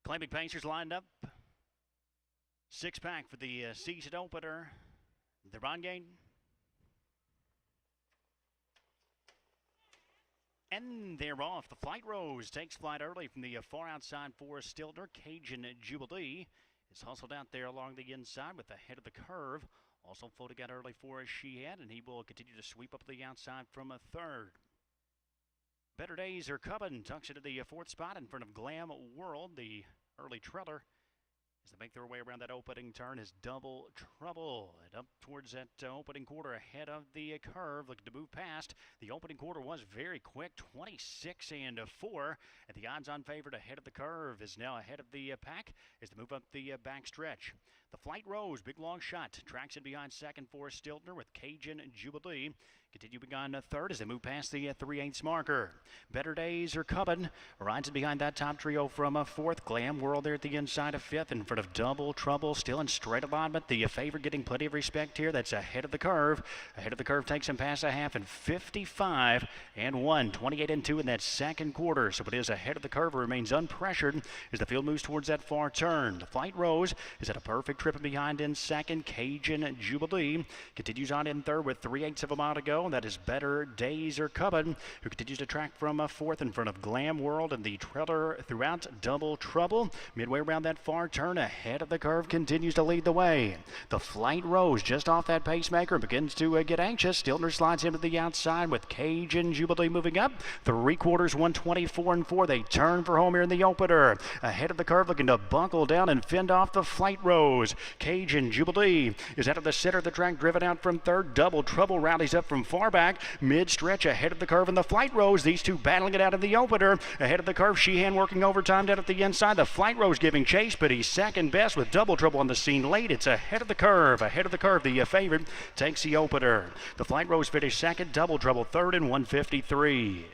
Claiming Pacers lined up. Six-pack for the season opener. They're on game. And they're off. The Flight Rose takes flight early from the far outside for Stiltner. Cajun Jubilee is hustled out there along the inside with the head of the curve. Also floating out early for Sheehan, and he will continue to sweep up the outside from a third. Better Days are coming. Tucks into the fourth spot in front of Glam World. The early trailer as they make their way around that opening turn is Double Trouble. And up towards that opening quarter ahead of the curve, looking to move past. The opening quarter was very quick, 26-4. And the odds-on favorite ahead of the curve is now ahead of the pack as they move up the back stretch. The Flight Rose, big long shot, tracks in behind second for Stiltner with Cajun Jubilee. Continuing on third as they move past the 3/8 marker. Better Days are coming. Rides in behind that top trio from fourth. Glam World there at the inside of fifth in front of Double Trouble. Still in straight alignment. The favorite getting plenty of respect here. That's ahead of the curve. Ahead of the curve takes him past a half and 55-1. 28-2 in that second quarter. So it is ahead of the curve. It remains unpressured as the field moves towards that far turn. The Flight Rose is at a perfect trip behind in second. Cajun Jubilee continues on in third with 3/8 of a mile to go. That is Better Days are coming, who continues to track from fourth in front of Glam World and the trailer throughout Double Trouble. Midway around that far turn, ahead of the curve, continues to lead the way. The Flight Rose just off that pacemaker begins to get anxious. Stiltner slides him to the outside with Cajun Jubilee moving up. 3/4, 124-4. They turn for home here in the opener. Ahead of the curve, looking to buckle down and fend off the Flight Rose. Cajun Jubilee is out of the center of the track, driven out from third. Double Trouble rallies up from far back, mid-stretch ahead of the curve in the Flight Rose. These two battling it out in the opener. Ahead of the curve, Sheehan working overtime down at the inside. The Flight Rose giving chase, but he's second best with Double Trouble on the scene late. It's ahead of the curve. Ahead of the curve, the favorite takes the opener. The Flight Rose finished second, Double Trouble third in 153.